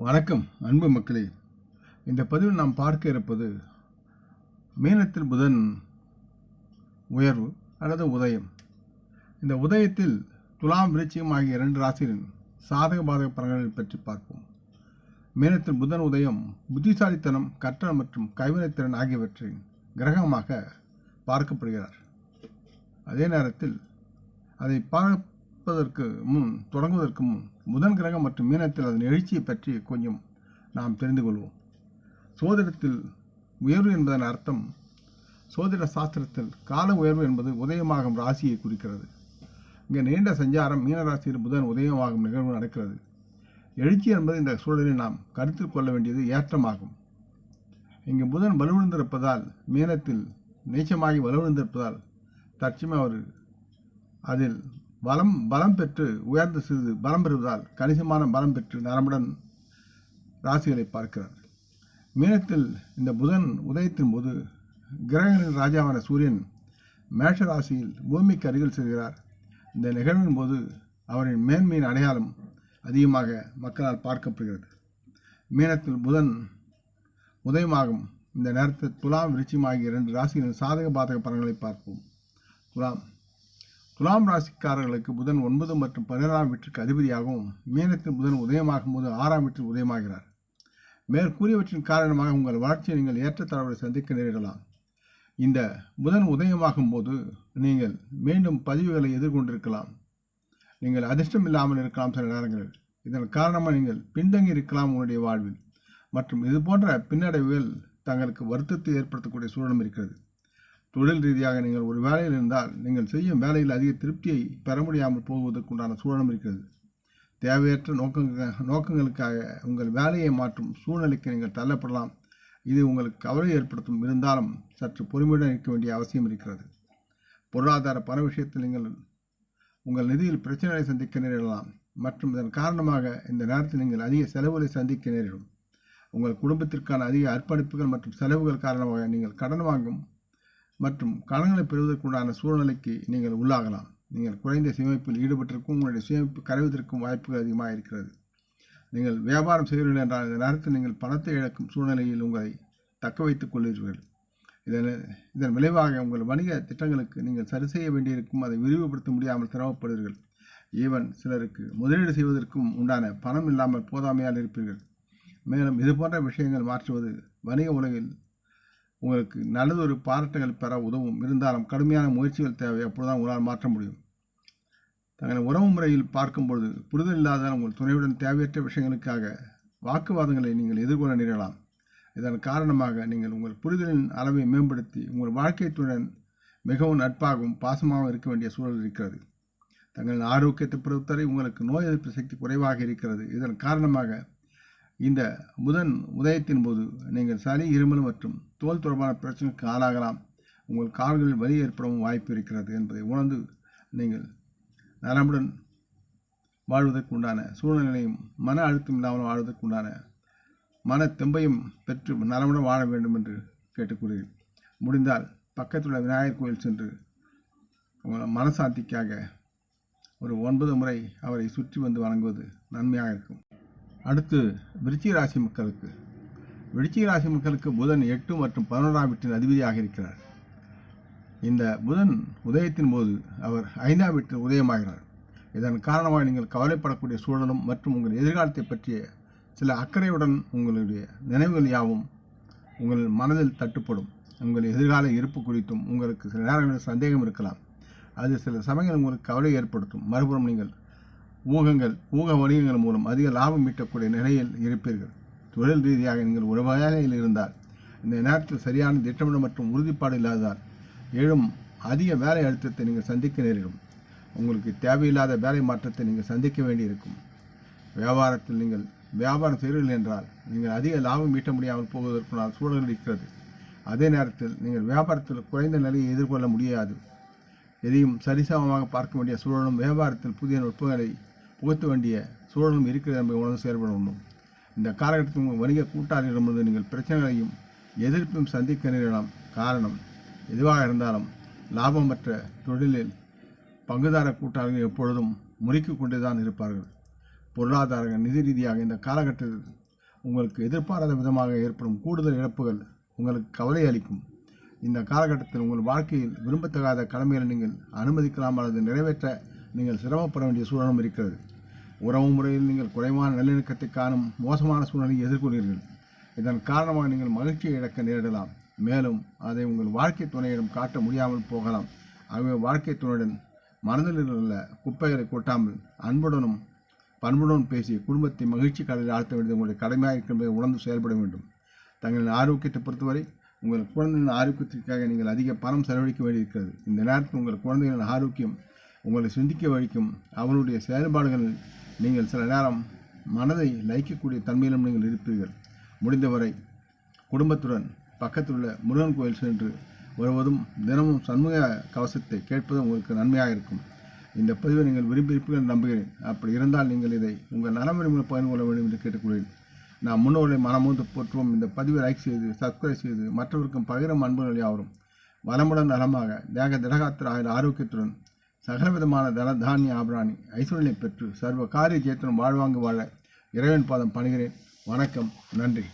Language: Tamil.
வணக்கம் அன்பு மக்களே. இந்த பதிவில் நாம் பார்க்க இருப்பது மீனத்தில் புதன் உயர்வு அல்லது உதயம். இந்த உதயத்தில் துலாம் விருச்சிகம் ஆகிய 2 ராசிகளின் சாதக பாதக பலன்களை பற்றி பார்ப்போம். மீனத்தில் புதன் உதயம் புத்திசாலித்தனம், கற்றல் மற்றும் கைவினைத்திறன் ஆகியவற்றின் கிரகமாக பார்க்கப்படுகிறார். அதே நேரத்தில் அதை தொடங்குவதற்கு முன் புதன் கிரகம் மற்றும் மீனத்தில் அதன் எழுச்சியை பற்றி கொஞ்சம் நாம் தெரிந்து கொள்வோம். சோதிடத்தில் உயர்வு என்பதன் அர்த்தம், சோதிட சாஸ்திரத்தில் கால உயர்வு என்பது உதயமாகும் ராசியை குறிக்கிறது. இங்கே நீண்ட சஞ்சாரம் மீன ராசியில் புதன் உதயமாகும் நிகழ்வு நடக்கிறது. எழுச்சி என்பது இந்த சூழலில் நாம் கருத்தில் கொள்ள வேண்டியது ஏற்றமாகும். இங்கு புதன் வலுவிழந்திருப்பதால், மீனத்தில் நீச்சமாகி வலுவிழந்திருப்பதால் தற்சமயம் அவர் அதில் பலம் பெற்று உயர்ந்து சிறிது பலம் பெறுவதால் கணிசமான பலம் பெற்று நலமுடன் ராசிகளை பார்க்கிறார். மீனத்தில் இந்த புதன் உதயத்தின் போது கிரகங்களின் ராஜாவான சூரியன் மேஷ ராசியில் பூமிக்கு அருகில் செல்கிறார். இந்த நிகழ்வின் போது அவரின் மேன்மையின் அடையாளம் அதிகமாக மக்களால் பார்க்கப்படுகிறது. மீனத்தில் புதன் உதயமாகும் இந்த நேரத்தில் துலாம் விருச்சிகம் ஆகிய 2 ராசிகளின் சாதக பாதக பலன்களை பார்ப்போம். துலாம் ராசிக்காரர்களுக்கு புதன் 9 மற்றும் 12ஆம் வீட்டிற்கு அதிபதியாகவும், மீனத்தில் புதன் உதயமாகும் போது 6ஆம் வீட்டில் உதயமாகிறார். மேற்கூறியவற்றின் காரணமாக உங்கள் வளர்ச்சியை நீங்கள் ஏற்றத்தாழ்வுகளை சந்திக்க நேரிடலாம். இந்த புதன் உதயமாகும் போது நீங்கள் மீண்டும் பதிவுகளை எதிர்கொண்டிருக்கலாம். நீங்கள் அதிர்ஷ்டம் இல்லாமல் இருக்கலாம் சில நேரங்களில். இதன் காரணமாக நீங்கள் பின்தங்கி இருக்கலாம் உங்களுடைய வாழ்வில். மற்றும் இது போன்ற பின்னடைவுகள் தங்களுக்கு வருத்தத்தை ஏற்படுத்தக்கூடிய சூழலும் இருக்கிறது. தொழில் ரீதியாக நீங்கள் ஒரு வேலையில் இருந்தால் நீங்கள் செய்யும் வேலையில் அதிக திருப்தியை பெற முடியாமல் போவதற்குண்டான சூழலும் இருக்கிறது. தேவையற்ற நோக்கங்களுக்காக உங்கள் வேலையை மாற்றும் சூழ்நிலைக்கு நீங்கள் தள்ளப்படலாம். இது உங்களுக்கு கவலை ஏற்படுத்தும். இருந்தாலும் சற்று பொறுமையுடன் இருக்க வேண்டிய அவசியம் இருக்கிறது. பொருளாதார பண விஷயத்தில் நீங்கள் உங்கள் நிதியில் பிரச்சனைகளை சந்திக்க நேரிடலாம். மற்றும் இதன் காரணமாக இந்த நேரத்தில் நீங்கள் அதிக செலவுகளை சந்திக்க நேரிடும். உங்கள் குடும்பத்திற்கான அதிக அர்ப்பணிப்புகள் மற்றும் செலவுகள் காரணமாக நீங்கள் கடன் வாங்கும் மற்றும் கடன்களை பெறுவதற்குண்டான சூழ்நிலைக்கு நீங்கள் உள்ளாகலாம். நீங்கள் குறைந்த சேமிப்பில் ஈடுபட்டிருக்கும் உங்களுடைய சேமிப்பு கரைவதற்கும் வாய்ப்புகள் அதிகமாக இருக்கிறது. நீங்கள் வியாபாரம் செய்கிறீர்கள் என்றால் இந்த நேரத்தில் நீங்கள் பணத்தை இழக்கும் சூழ்நிலையில் உங்களை தக்க வைத்துக் கொள்வீர்கள். இதன் விளைவாக உங்கள் வணிக திட்டங்களுக்கு நீங்கள் சரி செய்ய வேண்டியிருக்கும். அதை விரிவுபடுத்த முடியாமல் சிரமப்படுவீர்கள். ஈவன் சிலருக்கு முதலீடு செய்வதற்கும் உண்டான பணம் இல்லாமல் போதாமையால் இருப்பீர்கள். மேலும் இது போன்ற விஷயங்கள் மாற்றுவது வணிக உலகில் உங்களுக்கு நல்லதொரு பாராட்டுகள் பெற உதவும். இருந்தாலும் கடுமையான முயற்சிகள் தேவை. அப்பொழுதுதான் உங்களால் மாற்ற முடியும். தங்களை உறவு முறையில் பார்க்கும்பொழுது புரிதல் இல்லாத உங்கள் துணையுடன் தேவையற்ற விஷயங்களுக்காக வாக்குவாதங்களை நீங்கள் எதிர்கொள்ள நேரலாம். இதன் காரணமாக நீங்கள் உங்கள் புரிதலின் அளவை மேம்படுத்தி உங்கள் வாழ்க்கை துணையுடன் மிகவும் நட்பாகவும் பாசமாகவும் இருக்க வேண்டிய சூழல் இருக்கிறது. தங்களின் ஆரோக்கியத்தை பொறுத்தவரை உங்களுக்கு நோய் எதிர்ப்பு சக்தி குறைவாக இருக்கிறது. இதன் காரணமாக இந்த புதன் உதயத்தின் போது நீங்கள் சளி, இருமல் மற்றும் தோல் தொடர்பான பிரச்சனைக்கு ஆளாகலாம். உங்கள் கால்களில் வலி ஏற்படவும் வாய்ப்பு இருக்கிறது என்பதை உணர்ந்து நீங்கள் நலமுடன் வாழ்வதற்குண்டான சூழ்நிலையும் மன அழுத்தம் இல்லாமல் வாழ்வதற்குண்டான மன தெம்பையும் பெற்று நலமுடன் வாழ வேண்டும் என்று கேட்டுக்கொள்கிறேன். முடிந்தால் பக்கத்தில் உள்ள விநாயகர் கோயில் சென்று உங்கள் மனசாந்திக்காக ஒரு 9 முறை அவரை சுற்றி வந்து வணங்குவது நன்மையாக இருக்கும். அடுத்து விருச்சிக ராசி மக்களுக்கு. விருச்சிக ராசி மக்களுக்கு புதன் 8 மற்றும் 11ஆம் வீட்டின் அதிபதியாக இருக்கிறார். இந்த புதன் உதயத்தின் போது அவர் 5ஆம் வீட்டில் உதயமாகிறார். இதன் காரணமாக நீங்கள் கவலைப்படக்கூடிய சூழலும் மற்றும் உங்கள் எதிர்காலத்தை பற்றிய சில அக்கறையுடன் உங்களுடைய நினைவுகள் யாவும் உங்கள் மனதில் தட்டுப்படும். உங்கள் எதிர்கால இருப்பு குறித்தும் உங்களுக்கு சில நேரங்களில் சந்தேகம் இருக்கலாம். அது சில சமயங்கள் உங்களுக்கு கவலை ஏற்படுத்தும். மறுபுறம் நீங்கள் ஊக வணிகங்கள் மூலம் அதிக லாபம் ஈட்டக்கூடிய நிலையில் இருப்பீர்கள். தொழில் ரீதியாக நீங்கள் ஒரு வேலையில் இருந்தால் இந்த நேரத்தில் சரியான திட்டமிடல் மற்றும் உறுதிப்பாடு இல்லாததால் எழும் அதிக வேலை அழுத்தத்தை நீங்கள் சந்திக்க நேரிடும். உங்களுக்கு தேவையில்லாத வேலை மாற்றத்தை நீங்கள் சந்திக்க வேண்டியிருக்கும். வியாபாரத்தில் நீங்கள் வியாபாரம் செய்கிறீர்கள் என்றால் நீங்கள் அதிக லாபம் ஈட்ட முடியாமல் போவதற்குண்டான சூழல் இருக்கிறது. அதே நேரத்தில் நீங்கள் வியாபாரத்தில் குறைந்த நிலையை எதிர்கொள்ள முடியாது. எதையும் சரிசமமாக பார்க்க வேண்டிய சூழலும் வியாபாரத்தில் புதிய நுட்பங்களை புகுத்த வேண்டிய சூழலும் இருக்கிறது என்பதை உணர்ந்து செயல்பட வேண்டும். இந்த காலகட்டத்தில் உங்கள் வணிக கூட்டாளிகளிடமிருந்து நீங்கள் பிரச்சனைகளையும் எதிர்ப்பையும் சந்திக்க நேரிடலாம். காரணம் எதுவாக இருந்தாலும் லாபமற்ற தொழிலில் பங்குதார கூட்டாளிகள் எப்பொழுதும் முறுக்கிக் கொண்டுதான் இருப்பார்கள். பொருளாதார நிதி ரீதியாக இந்த காலகட்டத்தில் உங்களுக்கு எதிர்பாராத விதமாக ஏற்படும் கூடுதல் இழப்புகள் உங்களுக்கு கவலை அளிக்கும். இந்த காலகட்டத்தில் உங்கள் வாழ்க்கையில் விரும்பத்தகாத கடமைகளை நீங்கள் அனுமதிக்கலாம் அல்லது நிறைவேற்ற நீங்கள் சிரமப்பட வேண்டிய சூழலும் இருக்கிறது. உறவு முறையில் நீங்கள் குறைவான நல்லிணக்கத்தை காணும் மோசமான சூழ்நிலையை எதிர்கொள்கிறீர்கள். இதன் காரணமாக நீங்கள் மகிழ்ச்சியை இழக்க நேரிடலாம். மேலும் அதை உங்கள் வாழ்க்கை துணையிடம் காட்ட முடியாமல் போகலாம். ஆகவே வாழ்க்கை துணையுடன் மனதில் உள்ள குப்பைகளை கொட்டாமல் அன்புடனும் பண்புடனும் பேசி குடும்பத்தை மகிழ்ச்சி கடலில் ஆழ்த்த வேண்டியது உங்களுடைய கடமையாக இருக்கின்றதை உணர்ந்து செயல்பட வேண்டும். தங்களின் ஆரோக்கியத்தை பொறுத்தவரை உங்கள் குழந்தைகளின் ஆரோக்கியத்திற்காக நீங்கள் அதிக பணம் செலவழிக்க வேண்டியிருக்கிறது. இந்த நேரத்தில் உங்கள் குழந்தைகளின் ஆரோக்கியம் உங்களை சிந்திக்க வழிக்கும். அவர்களுடைய செயல்பாடுகளில் நீங்கள் சில நேரம் மனதை லயிக்கக்கூடிய தன்மையிலும் நீங்கள் இருப்பீர்கள். முடிந்தவரை குடும்பத்துடன் பக்கத்தில் உள்ள முருகன் கோயில் சென்று வருவதும் தினமும் சண்முக கவசத்தை கேட்பதும் உங்களுக்கு நன்மையாக இருக்கும். இந்த பதிவை நீங்கள் விரும்பியிருப்பீர்கள் நம்புகிறேன். அப்படி இருந்தால் நீங்கள் இதை உங்கள் நலமுறையில் பகிர்ந்து கொள்ள வேண்டும் என்று கேட்டுக்கொள்கிறேன். நாம் முன்னோர்களை மனமூந்து போற்றுவோம். இந்த பதிவை லைக் செய்து சப்ஸ்கிரைப் செய்து மற்றவருக்கும் பகிரும் அன்புகள் யாவரும் வளமுடன் நலமாக தேக திடகாத்திர ஆரோக்கியத்துடன் சகலவிதமான தன தானிய ஆபராணி ஐஸ்வர்யை பெற்று சர்வ காரிய ஜெயத்துடன் வாழ்வாங்கு வாழ இறைவன் பாதம் பணிகிறேன். வணக்கம். நன்றி.